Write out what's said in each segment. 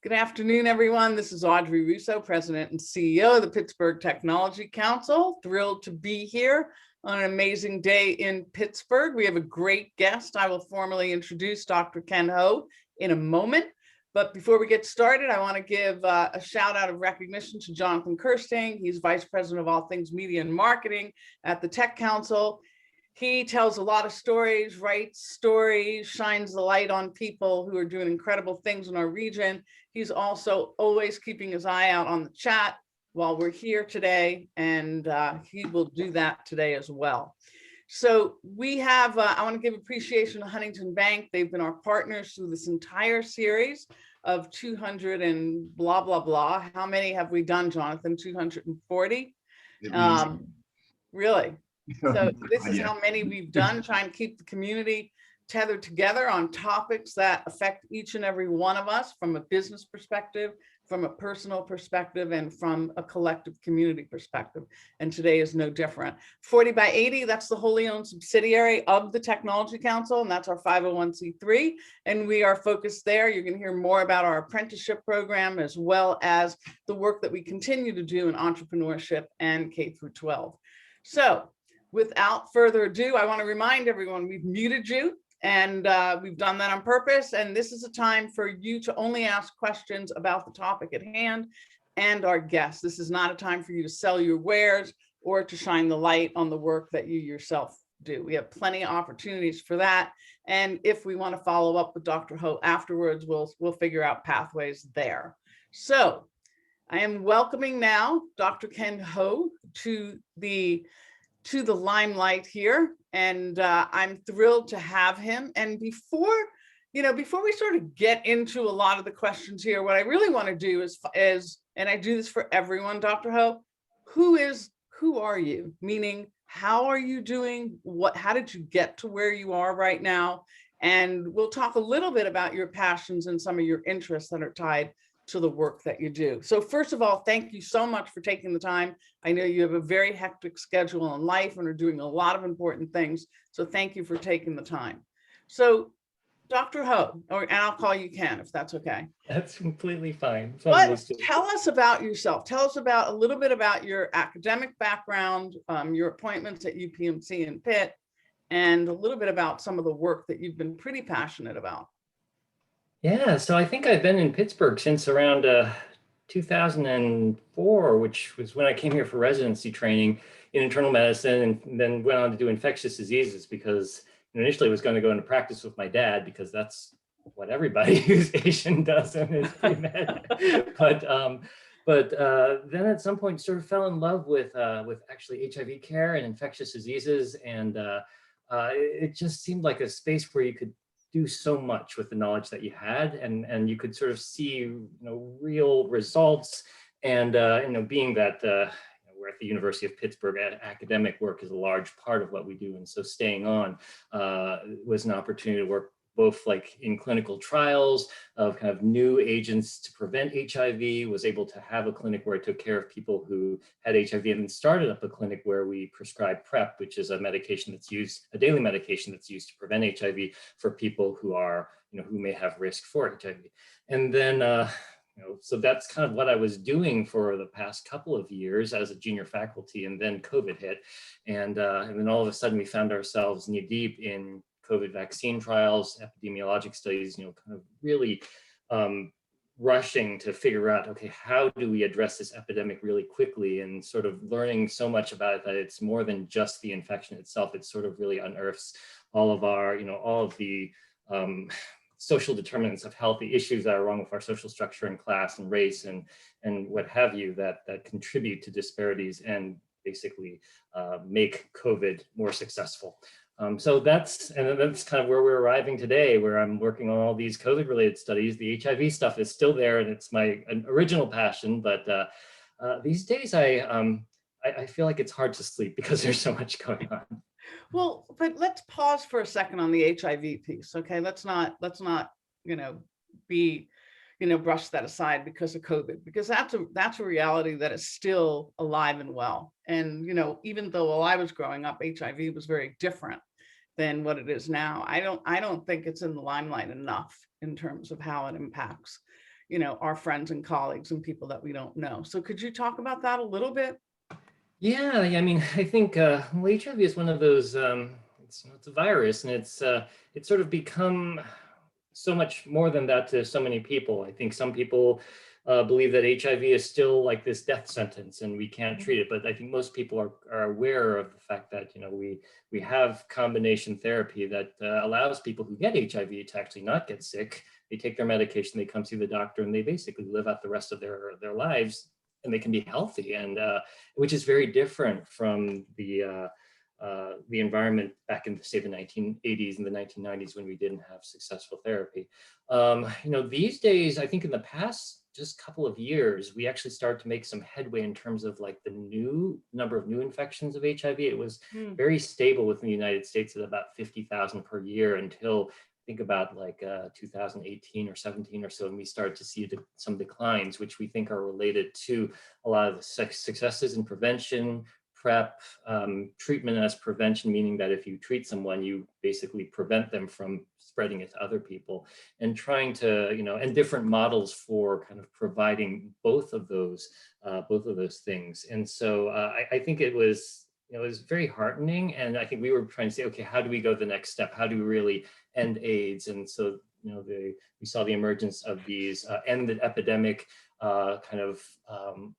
Good afternoon, everyone. This is Audrey Russo, President and CEO of the Pittsburgh Technology Council. Thrilled to be here on an amazing day in Pittsburgh. We have a great guest. I will formally introduce Dr. Ken Ho in a moment. But before we get started, I want to give a shout out of recognition to Jonathan Kirsting. He's Vice President of all things media and marketing at the Tech Council. He tells a lot of stories, writes stories, shines the light on people who are doing incredible things in our region. He's also always keeping his eye out on the chat while we're here today, and he will do that today as well. So we have, I want to give appreciation to Huntington Bank. They've been our partners through this entire series of 200 and blah, blah, blah. How many have we done, Jonathan? 240? Really? So this is how many we've done, trying to keep the community tethered together on topics that affect each and every one of us from a business perspective, from a personal perspective, and from a collective community perspective. And today is no different. 40 by 80, that's the wholly owned subsidiary of the Technology Council, and that's our 501c3. And we are focused there. You're going to hear more about our apprenticeship program, as well as the work that we continue to do in entrepreneurship and K through 12. So without further ado, I want to remind everyone we've muted you, and we've done that on purpose. And this is a time for you to only ask questions about the topic at hand and our guests. This is not a time for you to sell your wares or to shine the light on the work that you yourself do. We have plenty of opportunities for that. And if we want to follow up with Dr. Ho afterwards, we'll figure out pathways there. So I am welcoming now Dr. Ken Ho to the limelight here, and I'm thrilled to have him. And before we sort of get into a lot of the questions here, what I really want to do is, and I do this for everyone, Dr. Ho, who are you? Meaning, how are you doing? How did you get to where you are right now? And we'll talk a little bit about your passions and some of your interests that are tied to the work that you do. So first of all, thank you so much for taking the time. I know you have a very hectic schedule in life and are doing a lot of important things. So thank you for taking the time. So Dr. Ho, and I'll call you Ken if that's okay. That's completely fine. But tell us about yourself. Tell us about a little bit about your academic background, your appointments at UPMC and Pitt, and a little bit about some of the work that you've been pretty passionate about. Yeah, so I think I've been in Pittsburgh since around 2004, which was when I came here for residency training in internal medicine, and then went on to do infectious diseases because initially I was going to go into practice with my dad because that's what everybody who's Asian does in his pre-med. But then at some point sort of fell in love with actually HIV care and infectious diseases, and it just seemed like a space where you could do so much with the knowledge that you had, and you could sort of see real results. And being that we're at the University of Pittsburgh, academic work is a large part of what we do, and so staying on was an opportunity to work both like in clinical trials of kind of new agents to prevent HIV, was able to have a clinic where I took care of people who had HIV, and then started up a clinic where we prescribe PrEP, which is a medication that's used, a daily medication that's used to prevent HIV for people who are, who may have risk for HIV. And then, so that's kind of what I was doing for the past couple of years as a junior faculty, and then COVID hit. And then all of a sudden we found ourselves knee deep in COVID vaccine trials, epidemiologic studies, kind of really rushing to figure out, okay, how do we address this epidemic really quickly, and sort of learning so much about it that it's more than just the infection itself. It sort of really unearths all of our, all of the social determinants of health, the issues that are wrong with our social structure and class and race and what have you that contribute to disparities and basically make COVID more successful. So that's kind of where we're arriving today, where I'm working on all these COVID-related studies. The HIV stuff is still there, and it's my original passion. But these days, I feel like it's hard to sleep because there's so much going on. Well, but let's pause for a second on the HIV piece, okay? Let's not brush that aside because of COVID, because that's a reality that is still alive and well. And even though while I was growing up, HIV was very different than what it is now. I don't think it's in the limelight enough in terms of how it impacts our friends and colleagues and people that we don't know. So could you talk about that a little bit? Yeah, I mean, I think well, HIV is one of those. It's a virus, and it's sort of become so much more than that to so many people. I think some people believe that HIV is still like this death sentence, and we can't treat it. But I think most people are aware of the fact that we have combination therapy that allows people who get HIV to actually not get sick. They take their medication, they come see the doctor, and they basically live out the rest of their lives, and they can be healthy, and which is very different from the environment back in, say, the 1980s and the 1990s when we didn't have successful therapy. These days, I think in the past just couple of years, we actually started to make some headway in terms of like the new number of new infections of HIV. It was very stable within the United States at about 50,000 per year until think about like 2018 or 17 or so, and we started to see some declines, which we think are related to a lot of the successes in prevention, PrEP, treatment as prevention, meaning that if you treat someone, you basically prevent them from spreading it to other people, and trying to, and different models for kind of providing both of those things. And so I think it was very heartening. And I think we were trying to say, okay, how do we go the next step? How do we really end AIDS? And so, we saw the emergence of these end the epidemic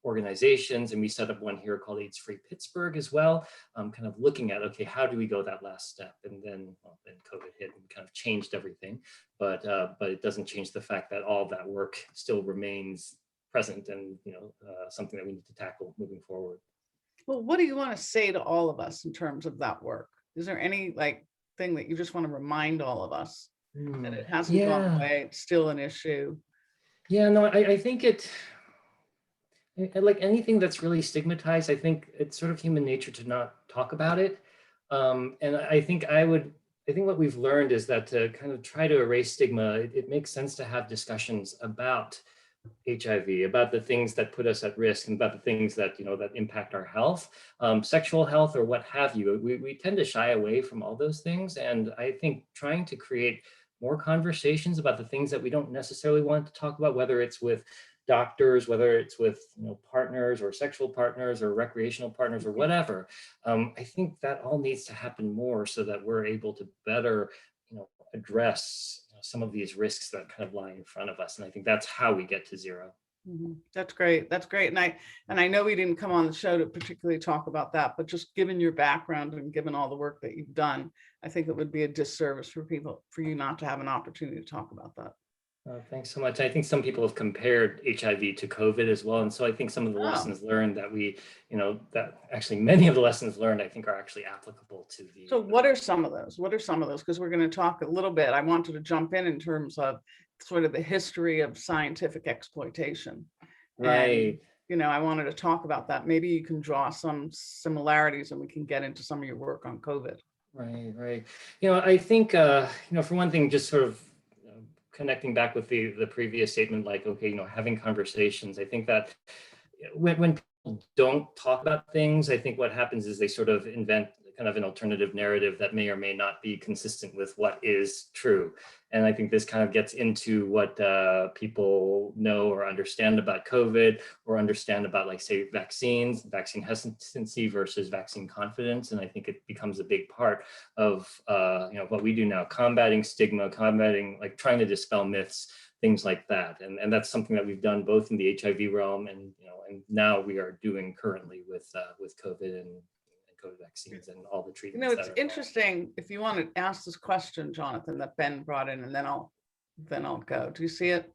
organizations, and we set up one here called AIDS Free Pittsburgh as well, kind of looking at, okay, how do we go that last step? And then COVID hit and kind of changed everything, but it doesn't change the fact that all of that work still remains present, and something that we need to tackle moving forward. Well, what do you want to say to all of us in terms of that work? Is there any thing that you just want to remind all of us that it hasn't gone away, it's still an issue? Yeah, no, I think like anything that's really stigmatized, I think it's sort of human nature to not talk about it. And I think what we've learned is that to kind of try to erase stigma, it makes sense to have discussions about HIV, about the things that put us at risk, and about the things that that impact our health, sexual health, or what have you. We tend to shy away from all those things, and I think trying to create more conversations about the things that we don't necessarily want to talk about, whether it's with doctors, whether it's with partners or sexual partners or recreational partners or whatever. I think that all needs to happen more so that we're able to better address some of these risks that kind of lie in front of us. And I think that's how we get to zero. That's great. That's great. And I know we didn't come on the show to particularly talk about that, but just given your background and given all the work that you've done, I think it would be a disservice for you not to have an opportunity to talk about that. Thanks so much. I think some people have compared HIV to COVID as well. And so I think some of the lessons learned that that actually many of the lessons learned, I think, are actually applicable to the. So what are some of those? Because we're going to talk a little bit. I wanted to jump in terms of sort of the history of scientific exploitation. Right. And, I wanted to talk about that. Maybe you can draw some similarities and we can get into some of your work on COVID. Right. I think, for one thing, just sort of connecting back with the previous statement, like, okay, having conversations. I think that when people don't talk about things, I think what happens is they sort of invent kind of an alternative narrative that may or may not be consistent with what is true. And I think this kind of gets into what people know or understand about COVID, or understand about, like, say, vaccines, vaccine hesitancy versus vaccine confidence. And I think it becomes a big part of what we do now, combating stigma, trying to dispel myths, things like that. And that's something that we've done both in the HIV realm and now we are doing currently with COVID and COVID vaccines and all the treatments. It's interesting. If you want to ask this question, Jonathan, that Ben brought in, and then I'll go. Do you see it?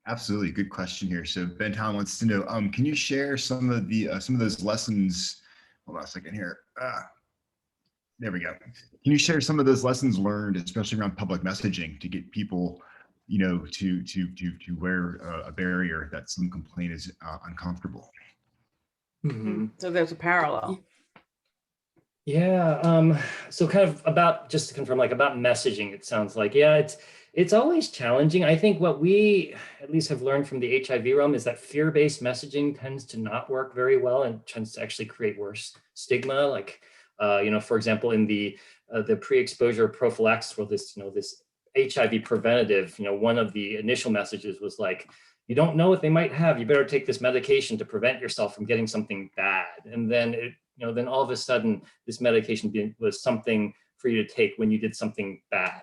Absolutely, good question here. So Ben Town wants to know, can you share some of those lessons? Hold on a second here. There we go. Can you share some of those lessons learned, especially around public messaging, to get people, to wear a barrier that some complain is uncomfortable? Mm-hmm. So there's a parallel. Yeah. So kind of just to confirm, about messaging, it sounds like, it's always challenging. I think what we at least have learned from the HIV realm is that fear-based messaging tends to not work very well and tends to actually create worse stigma. Like, for example, in the pre-exposure prophylaxis world, this HIV preventative, one of the initial messages was like, you don't know what they might have. You better take this medication to prevent yourself from getting something bad. And then then all of a sudden, this medication was something for you to take when you did something bad.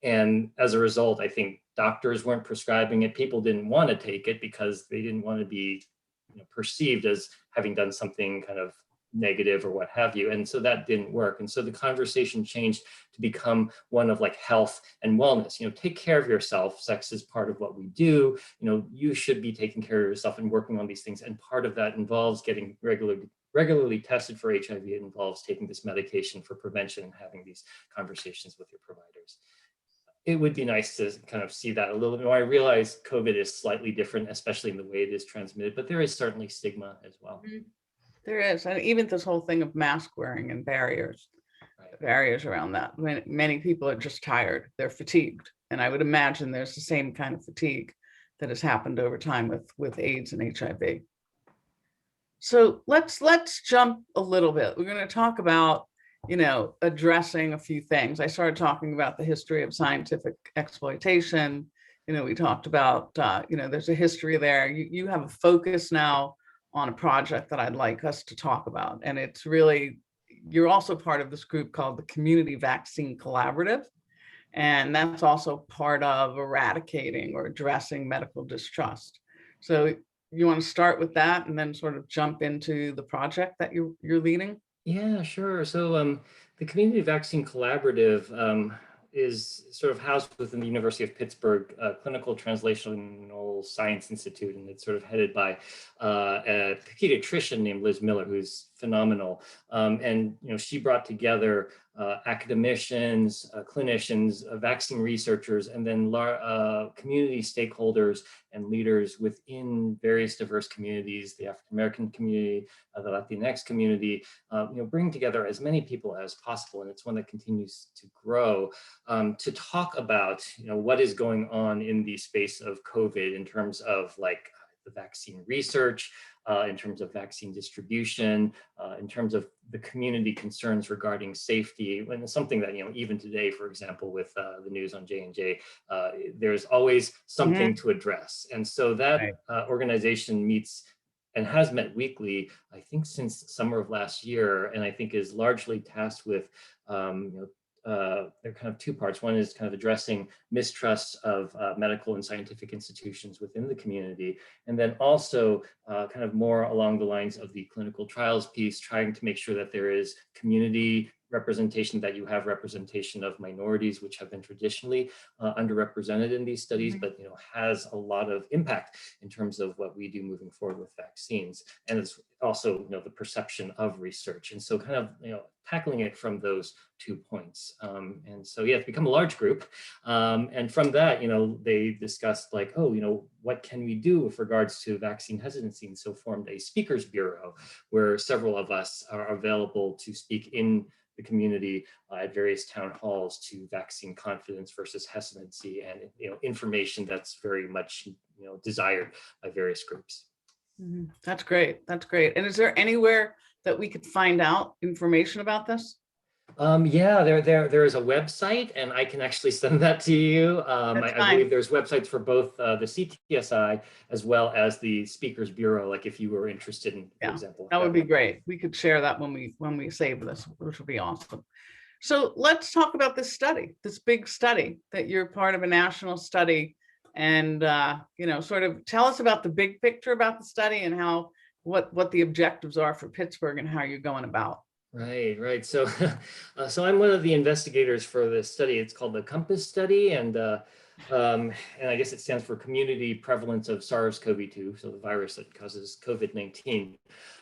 And as a result, I think doctors weren't prescribing it. People didn't want to take it because they didn't want to be perceived as having done something kind of negative or what have you. And so that didn't work. And so the conversation changed to become one of like health and wellness. Take care of yourself. Sex is part of what we do. You should be taking care of yourself and working on these things. And part of that involves getting regularly tested for HIV. It involves taking this medication for prevention and having these conversations with your providers. It would be nice to kind of see that a little bit more. I realize COVID is slightly different, especially in the way it is transmitted, but there is certainly stigma as well. There is, and even this whole thing of mask wearing and barriers around that. Many people are just tired, they're fatigued. And I would imagine there's the same kind of fatigue that has happened over time with AIDS and HIV. So let's jump a little bit. We're going to talk about addressing a few things. I started talking about the history of scientific exploitation. We talked about, there's a history there. You have a focus now on a project that I'd like us to talk about. And it's really, you're also part of this group called the Community Vaccine Collaborative. And that's also part of eradicating or addressing medical distrust. So you want to start with that and then sort of jump into the project that you're leading? Yeah, sure. So the Community Vaccine Collaborative is sort of housed within the University of Pittsburgh Clinical Translational Science Institute, and it's sort of headed by a pediatrician named Liz Miller, who's phenomenal. And she brought together academicians, clinicians, vaccine researchers, and then community stakeholders and leaders within various diverse communities, the African American community, the Latinx community, bring together as many people as possible, and it's one that continues to grow, to talk about what is going on in the space of COVID in terms of like the vaccine research, in terms of vaccine distribution, in terms of the community concerns regarding safety. When it's something that, even today, for example, with the news on J&J, there's always something to address. And so that organization meets and has met weekly, I think since summer of last year, and I think is largely tasked with they're kind of two parts. One is kind of addressing mistrust of medical and scientific institutions within the community, and then also kind of more along the lines of the clinical trials piece, trying to make sure that there is community representation, that you have representation of minorities, which have been traditionally underrepresented in these studies, but has a lot of impact in terms of what we do moving forward with vaccines, and it's also the perception of research, and so kind of tackling it from those 2 points. And so it's become a large group, and from that they discussed like, what can we do with regards to vaccine hesitancy, and so formed a speakers bureau where several of us are available to speak in the community at various town halls to vaccine confidence versus hesitancy, and information that's very much desired by various groups. That's great. That's great. And is there anywhere that we could find out information about this? Yeah, there is a website, and I can actually send that to you. I believe there's websites for both the CTSI as well as the Speakers Bureau. Like if you were interested in, for example, that would be great. We could share that when we save this, which would be awesome. So let's talk about this study, this big study that you're part of, a national study, and sort of tell us about the big picture about the study and how what the objectives are for Pittsburgh and how you're going about. Right. So, so I'm one of the investigators for this study. It's called the COMPASS study, and I guess it stands for Community Prevalence of SARS-CoV-2, so the virus that causes COVID-19.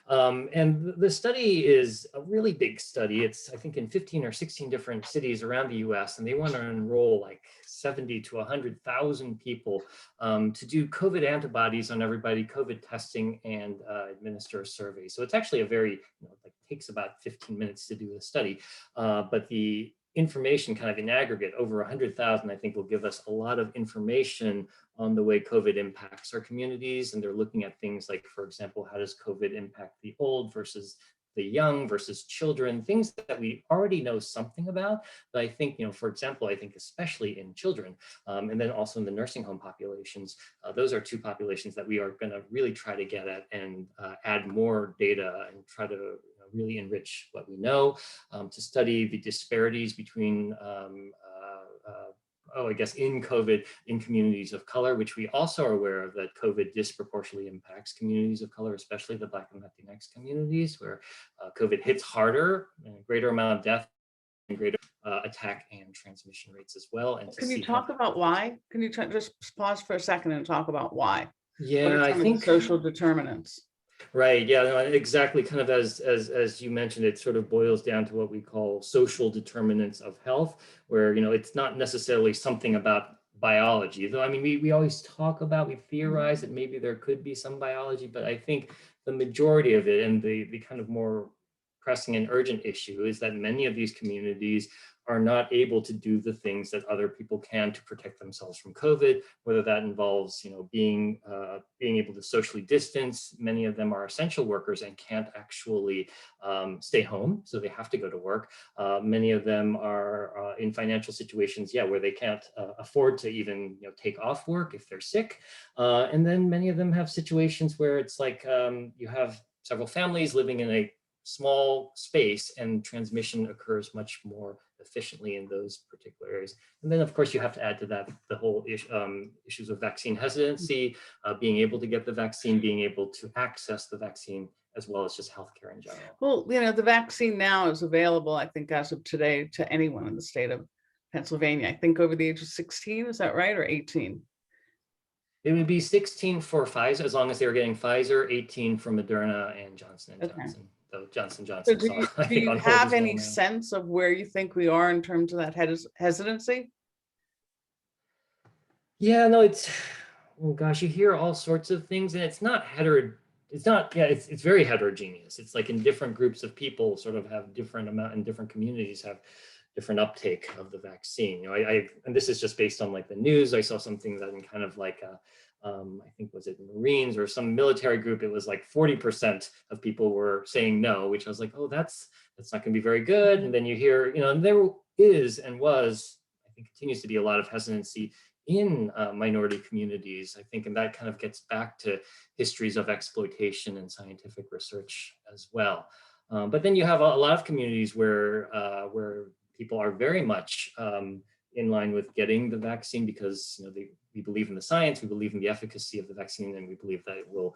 And the study is a really big study. It's, I think, in 15 or 16 different cities around the US, and they want to enroll like 70 to 100,000 people to do COVID antibodies on everybody, COVID testing, and administer a survey. So it's actually a very, like takes about 15 minutes to do the study, but the information kind of in aggregate, over 100,000, I think will give us a lot of information on the way COVID impacts our communities. And they're looking at things like, for example, how does COVID impact the old versus the young versus children, things that we already know something about. But I think, for example, I think especially in children, and then also in the nursing home populations, those are two populations that we are going to really try to get at and add more data and try to really enrich what we know, to study the disparities between I guess in COVID in communities of color, which we also are aware of that COVID disproportionately impacts communities of color, especially the Black and Latinx communities, where COVID hits harder and a greater amount of death and greater attack and transmission rates as well. And can you talk about why? Can you just pause for a second and talk about why? Yeah, I think social determinants. Right. Yeah, no, exactly. Kind of as you mentioned, it sort of boils down to what we call social determinants of health, where, it's not necessarily something about biology, though. I mean, we always talk about, we theorize that maybe there could be some biology, but I think the majority of it, and the kind of more pressing and urgent issue, is that many of these communities are not able to do the things that other people can to protect themselves from COVID, whether that involves, being able to socially distance. Many of them are essential workers and can't actually stay home, so they have to go to work. Many of them are in financial situations, where they can't afford to even take off work if they're sick. And then many of them have situations where it's like you have several families living in a small space and transmission occurs much more efficiently in those particular areas. And then of course you have to add to that the whole issues of vaccine hesitancy, being able to get the vaccine, being able to access the vaccine, as well as just healthcare in general. Well, the vaccine now is available, I think, as of today, to anyone in the state of Pennsylvania. I think over the age of 16, is that right, or 18? It would be 16 for Pfizer, as long as they were getting Pfizer, 18 for Moderna and Johnson & Johnson. Though Johnson & Johnson. So do you have any sense of where you think we are in terms of that hesitancy? Yeah, no, oh gosh, you hear all sorts of things, and it's very heterogeneous. It's like in different groups of people sort of have different amount, and different communities have different uptake of the vaccine. And this is just based on like the news. I saw some things that in kind of like I think, was it Marines or some military group, it was like 40% of people were saying no, which I was like, oh, that's not going to be very good. And then you hear, and there is and was, I think continues to be a lot of hesitancy in minority communities, I think, and that kind of gets back to histories of exploitation and scientific research as well. But then you have a lot of communities where people are very much in line with getting the vaccine because we believe in the science, we believe in the efficacy of the vaccine, and we believe that it will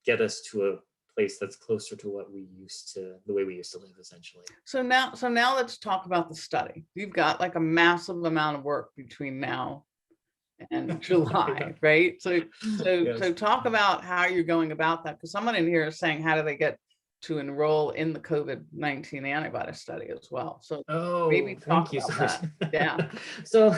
get us to a place that's closer to the way we used to live, essentially. So now let's talk about the study. You've got like a massive amount of work between now and July, right? So talk about how you're going about that, because someone in here is saying, how do they get to enroll in the COVID-19 antibody study as well? So maybe talk about that. Yeah. So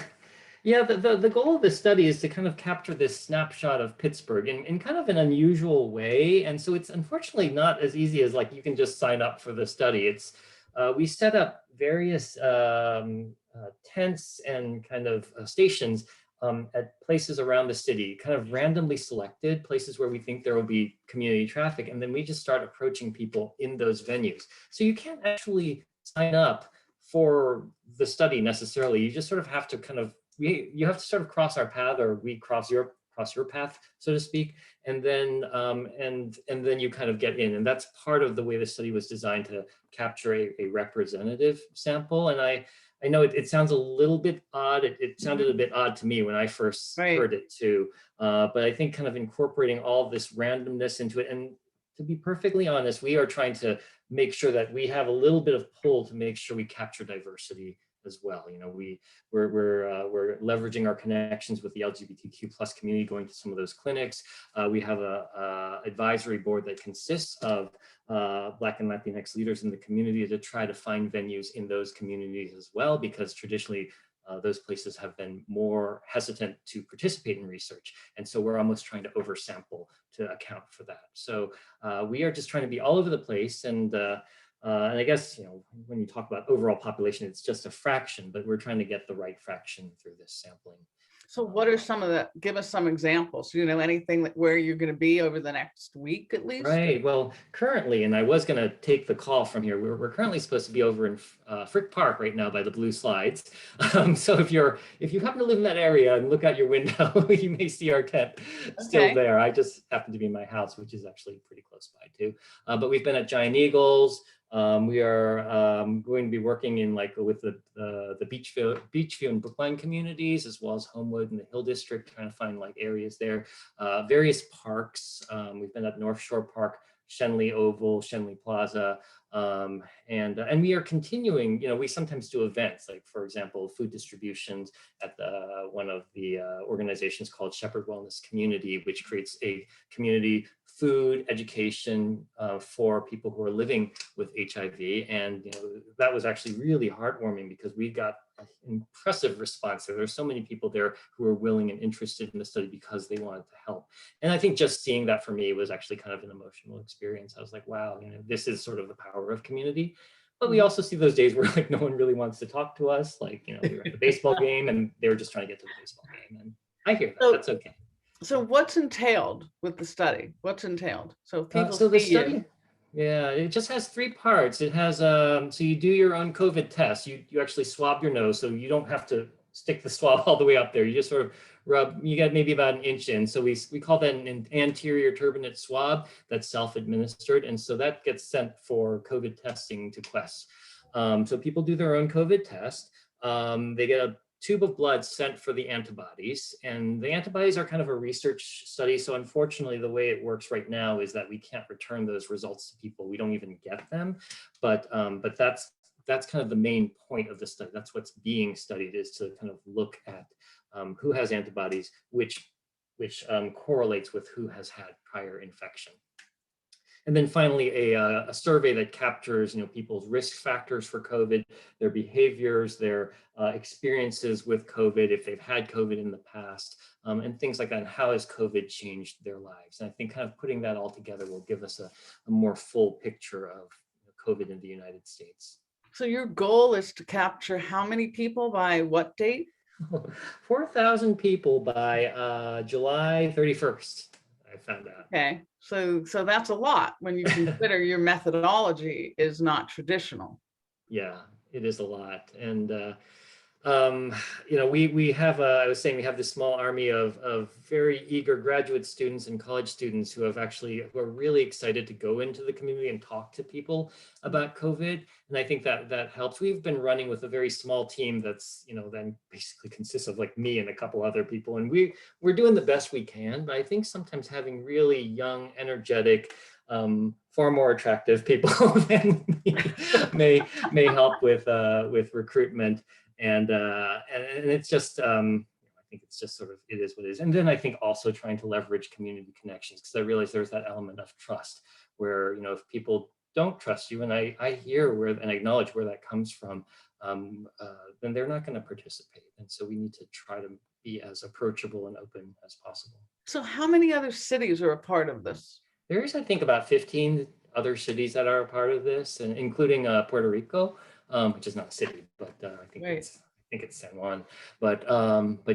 yeah, the goal of the study is to kind of capture this snapshot of Pittsburgh in kind of an unusual way. And so it's unfortunately not as easy as like you can just sign up for the study. It's we set up various tents and kind of stations at places around the city, kind of randomly selected places where we think there will be community traffic. And then we just start approaching people in those venues. So you can't actually sign up for the study necessarily. You just sort of have to kind of, you have to sort of cross our path, or we cross your path, so to speak, and then then you kind of get in. And that's part of the way the study was designed, to capture a representative sample. And I know it sounds a little bit odd. It sounded a bit odd to me when I first heard it too. But I think kind of incorporating all this randomness into it, and to be perfectly honest, we are trying to make sure that we have a little bit of pull to make sure we capture diversity as well. We're leveraging our connections with the LGBTQ plus community, going to some of those clinics. We have a advisory board that consists of Black and Latinx leaders in the community to try to find venues in those communities as well, because traditionally those places have been more hesitant to participate in research. And so we're almost trying to oversample to account for that. So we are just trying to be all over the place. And I guess, when you talk about overall population, it's just a fraction, but we're trying to get the right fraction through this sampling. So what are some of the, give us some examples, anything that where you're going to be over the next week at least? Right. Well, currently, and I was going to take the call from here. We're currently supposed to be over in Frick Park right now by the blue slides. So if you happen to live in that area and look out your window, you may see our tent still Okay. there. I just happen to be in my house, which is actually pretty close by too. But we've been at Giant Eagles. We are going to be working in with the Beachview and Brookline communities, as well as Homewood and the Hill District, trying to find areas there. Various parks. We've been at North Shore Park, Shenley Oval, Shenley Plaza, and we are continuing. We sometimes do events, like for example, food distributions at one of the organizations called Shepherd Wellness Community, which creates a community food education for people who are living with HIV. And that was actually really heartwarming because we got an impressive response there. There's so many people there who are willing and interested in the study because they wanted to help. And I think just seeing that for me was actually kind of an emotional experience. I was like, wow, this is sort of the power of community. But we also see those days where no one really wants to talk to us. We were at the baseball game and they were just trying to get to the baseball game. And I hear that, that's okay. So what's entailed with the study? What's entailed? So people so the see study, you. yeah, it just has 3 parts. It has, so you do your own COVID test. You actually swab your nose, so you don't have to stick the swab all the way up there. You just sort of rub, you get maybe about an inch in. So we call that an anterior turbinate swab that's self-administered. And so that gets sent for COVID testing to Quest. So people do their own COVID test. They get a tube of blood sent for the antibodies, and the antibodies are kind of a research study. So unfortunately, the way it works right now is that we can't return those results to people. We don't even get them, but that's kind of the main point of the study. That's what's being studied, is to kind of look at who has antibodies, which correlates with who has had prior infection. And then finally, a survey that captures people's risk factors for COVID, their behaviors, their experiences with COVID, if they've had COVID in the past, and things like that, and how has COVID changed their lives. And I think kind of putting that all together will give us a more full picture of COVID in the United States. So your goal is to capture how many people by what date? 4,000 people by July 31st. I found out. Okay, so that's a lot when you consider your methodology is not traditional. Yeah, it is a lot. And we have I was saying we have this small army of very eager graduate students and college students who are really excited to go into the community and talk to people about COVID. And I think that helps. We've been running with a very small team that's, then basically consists of me and a couple other people. And we're doing the best we can, but I think sometimes having really young, energetic, far more attractive people than me may help with recruitment. And it's just, I think it's just sort of, it is what it is. And then I think also trying to leverage community connections, because I realize there's that element of trust where, if people don't trust you, and I hear and I acknowledge where that comes from, then they're not going to participate. And so we need to try to be as approachable and open as possible. So how many other cities are a part of this? There's, I think, about 15 other cities that are a part of this, and including Puerto Rico. Which is not a city, but I think it's San Juan. But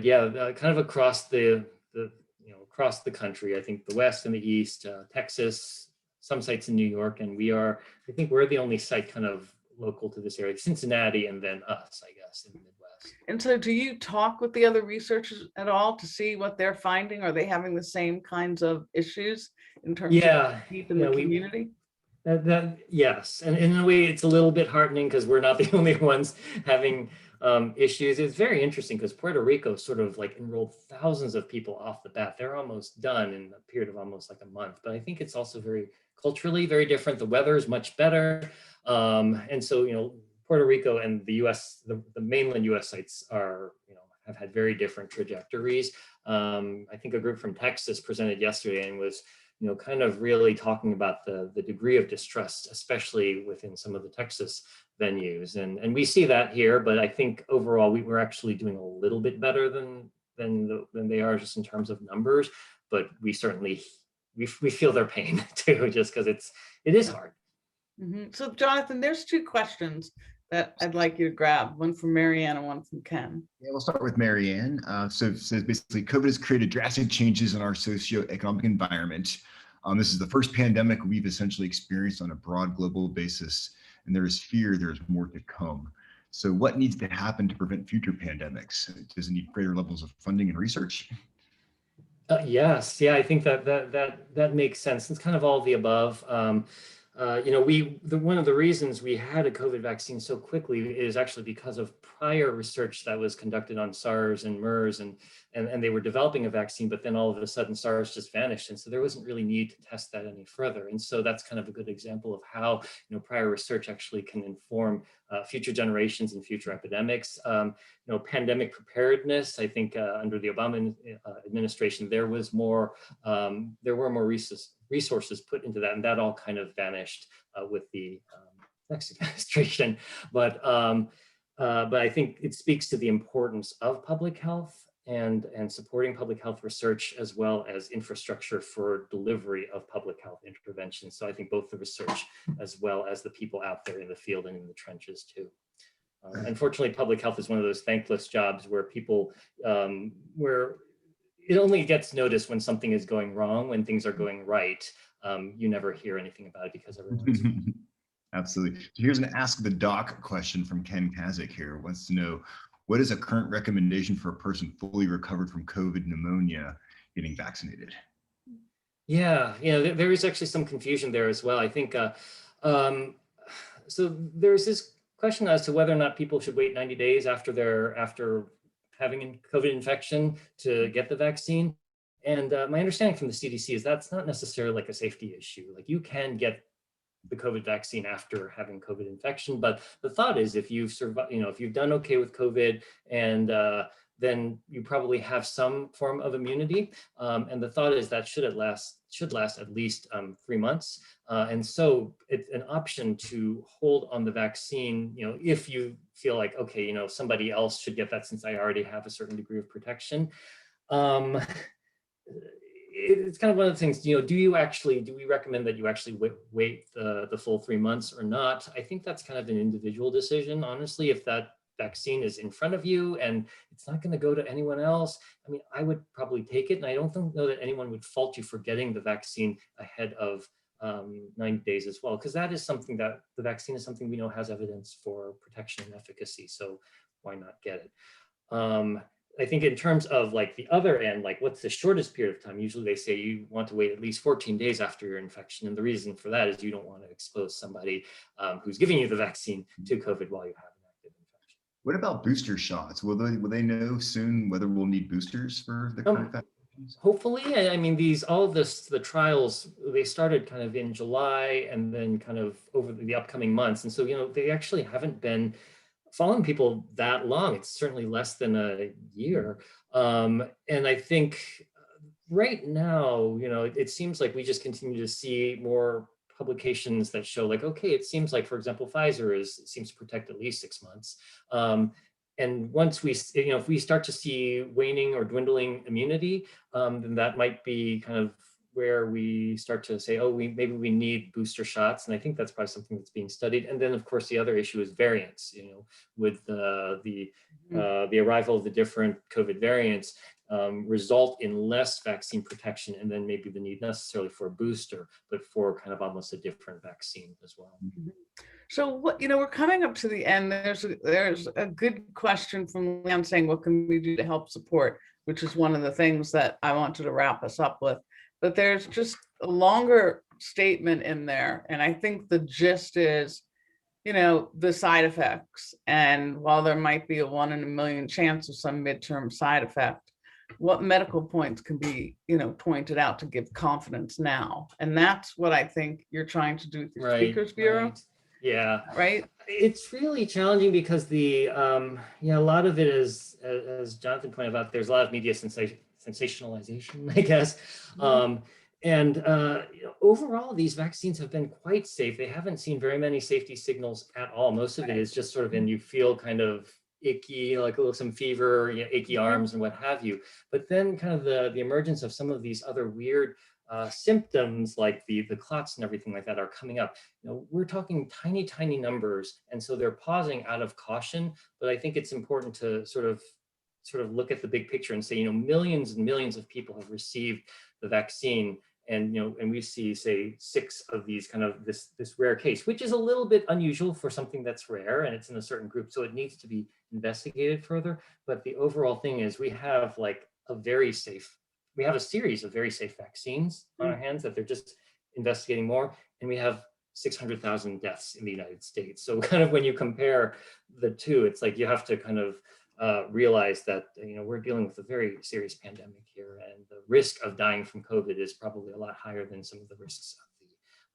yeah, kind of across across the country. I think the West and the East, Texas, some sites in New York, and I think we're the only site kind of local to this area. Cincinnati, and then us, I guess, in the Midwest. And so, do you talk with the other researchers at all to see what they're finding? Are they having the same kinds of issues in terms of keeping the community? Yes, and in a way it's a little bit heartening because we're not the only ones having issues. It's very interesting because Puerto Rico sort of enrolled thousands of people off the bat. They're almost done in a period of almost a month, but I think it's also very culturally very different. The weather is much better, and so Puerto Rico and the U.S., the mainland U.S. sites are have had very different trajectories. I think a group from Texas presented yesterday and was kind of really talking about the degree of distrust, especially within some of the Texas venues. And we see that here, but I think overall we're actually doing a little bit better than they are just in terms of numbers, but we certainly, we feel their pain too, just because it is hard. Mm-hmm. So Jonathan, there's 2 questions that I'd like you to grab, one from Marianne and one from Ken. Yeah, we'll start with Marianne. So it says basically, COVID has created drastic changes in our socioeconomic environment. This is the first pandemic we've essentially experienced on a broad global basis, and there is fear there's more to come. So what needs to happen to prevent future pandemics? Does it need greater levels of funding and research? Yes, yeah, I think that makes sense. It's kind of all of the above. One of the reasons we had a COVID vaccine so quickly is actually because of prior research that was conducted on SARS and MERS, and they were developing a vaccine, but then all of a sudden SARS just vanished, and so there wasn't really need to test that any further. And so that's kind of a good example of how prior research actually can inform future generations and future epidemics. Pandemic preparedness. I think under the Obama administration, there were more resources put into that, and that all kind of vanished with the next administration. But I think it speaks to the importance of public health and supporting public health research, as well as infrastructure for delivery of public health interventions. So I think both the research as well as the people out there in the field and in the trenches too. Unfortunately, public health is one of those thankless jobs where people, where it only gets noticed when something is going wrong. When things are going right, you never hear anything about it because everyone's Absolutely. So here's an Ask the Doc question from Ken Kazik here. Wants to know, what is a current recommendation for a person fully recovered from COVID pneumonia getting vaccinated? Yeah, there is actually some confusion there as well. I think, so there's this question as to whether or not people should wait 90 days after having a COVID infection to get the vaccine. And my understanding from the CDC is that's not necessarily like a safety issue. Like, you can get the COVID vaccine after having COVID infection, but the thought is if you've survived, if you've done okay with COVID, and then you probably have some form of immunity. And the thought is that should last at least 3 months. And so it's an option to hold on the vaccine, if you feel like, okay, somebody else should get that since I already have a certain degree of protection. It's kind of one of the things, do we recommend that you actually wait the full 3 months or not? I think that's kind of an individual decision, honestly. If that vaccine is in front of you and it's not going to go to anyone else, I mean, I would probably take it. And I don't know that anyone would fault you for getting the vaccine ahead of 90 days as well, because that is something that the vaccine is something we know has evidence for protection and efficacy. So why not get it? I think in terms of like the other end, like what's the shortest period of time? Usually they say you want to wait at least 14 days after your infection. And the reason for that is you don't want to expose somebody who's giving you the vaccine to COVID while you have an active infection. What about booster shots? Will they know soon whether we'll need boosters for the current vaccines? Hopefully. I mean, the trials, they started kind of in July and then kind of over the upcoming months. And so, they actually haven't been following people that long. It's certainly less than a year. And I think right now, it seems like we just continue to see more publications that show like, okay, it seems like, for example, Pfizer seems to protect at least 6 months. And once we, if we start to see waning or dwindling immunity, then that might be kind of where we start to say, oh, maybe we need booster shots. And I think that's probably something that's being studied. And then of course, the other issue is variants, with the arrival of the different COVID variants result in less vaccine protection, and then maybe the need necessarily for a booster, but for kind of almost a different vaccine as well. So what, we're coming up to the end. There's a good question from Leon saying, what can we do to help support, which is one of the things that I wanted to wrap us up with. But there's just a longer statement in there. And I think the gist is, the side effects. And while there might be a 1 in a million chance of some midterm side effect, what medical points can be, pointed out to give confidence now? And that's what I think you're trying to do with your Speakers Bureau. Right. Yeah. Right. It's really challenging because a lot of it is, as Jonathan pointed out, there's a lot of media sensationalization, I guess. And overall, these vaccines have been quite safe. They haven't seen very many safety signals at all. Most of it is just sort of you feel kind of icky, like some fever, achy arms and what have you. But then kind of the emergence of some of these other weird symptoms like the clots and everything like that are coming up, we're talking tiny numbers, and so they're pausing out of caution. But I think it's important to sort of look at the big picture and say, millions and millions of people have received the vaccine, and and we see, say, 6 of these kind of this rare case, which is a little bit unusual for something that's rare, and it's in a certain group, so it needs to be investigated further. But the overall thing is, we have a series of very safe vaccines on our hands that they're just investigating more, and we have 600,000 deaths in the United States. So kind of when you compare the two, it's like you have to kind of realize that we're dealing with a very serious pandemic here, and the risk of dying from COVID is probably a lot higher than some of the risks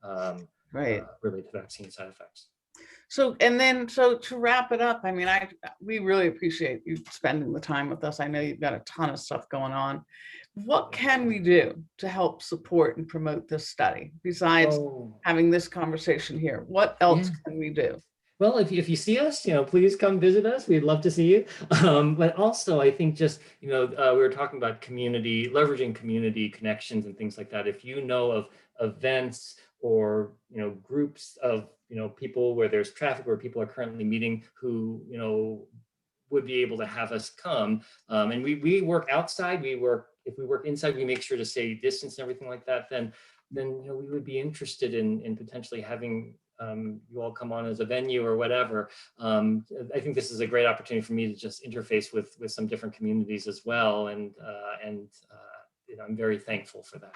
of the related to vaccine side effects. So to wrap it up, I mean, we really appreciate you spending the time with us. I know you've got a ton of stuff going on. What can we do to help support and promote this study besides having this conversation here? What else can we do? Well, if you see us, please come visit us. We'd love to see you. But also, I think just, we were talking about leveraging community connections and things like that. If you know of events or, groups of, people where there's traffic, where people are currently meeting who, would be able to have us come. And we work outside, if we work inside, we make sure to stay distance and everything like that, then we would be interested in potentially having you all come on as a venue or whatever. I think this is a great opportunity for me to just interface with some different communities as well, and I'm very thankful for that.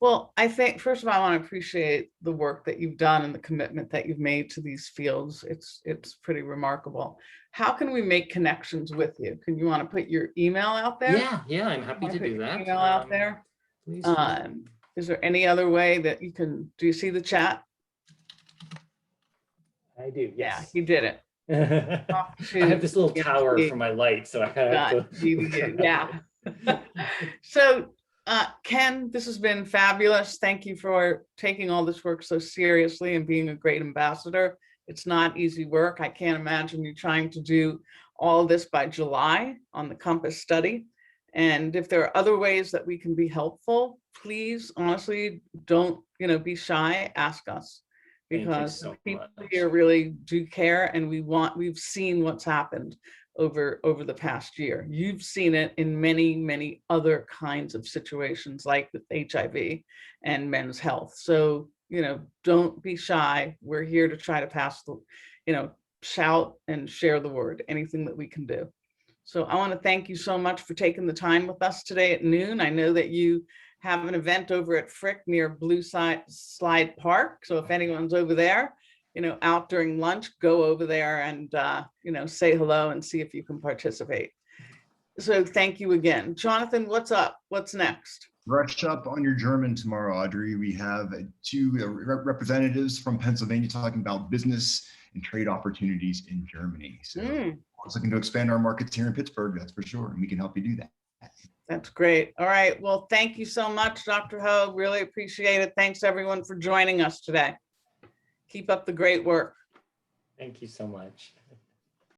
Well, I think, first of all, I want to appreciate the work that you've done and the commitment that you've made to these fields. It's pretty remarkable. How can we make connections with you? Can you want to put your email out there? Yeah, I'm happy to do that. Email out there. Please. Is there any other way that you can? Do you see the chat? I do. Yes. Yeah, he did it. I have this little tower for my light, so I have to. Yeah. So, Ken, this has been fabulous. Thank you for taking all this work so seriously and being a great ambassador. It's not easy work. I can't imagine you trying to do all of this by July on the COMPASS study. And if there are other ways that we can be helpful, please, honestly, don't be shy. Ask us, because people here really do care, and we've seen what's happened over the past year. You've seen it in many other kinds of situations, like with HIV and men's health. So, don't be shy. We're here to try to pass shout and share the word, anything that we can do. So I want to thank you so much for taking the time with us today at noon. I know that you have an event over at Frick near Blue Slide Park. So if anyone's over there, out during lunch, go over there and, say hello and see if you can participate. So thank you again. Jonathan, what's up? What's next? Brush up on your German tomorrow, Audrey. We have 2 representatives from Pennsylvania talking about business and trade opportunities in Germany. So we're looking to expand our markets here in Pittsburgh, that's for sure. And we can help you do that. That's great. All right. Well, thank you so much, Dr. Ho. Really appreciate it. Thanks everyone for joining us today. Keep up the great work. Thank you so much.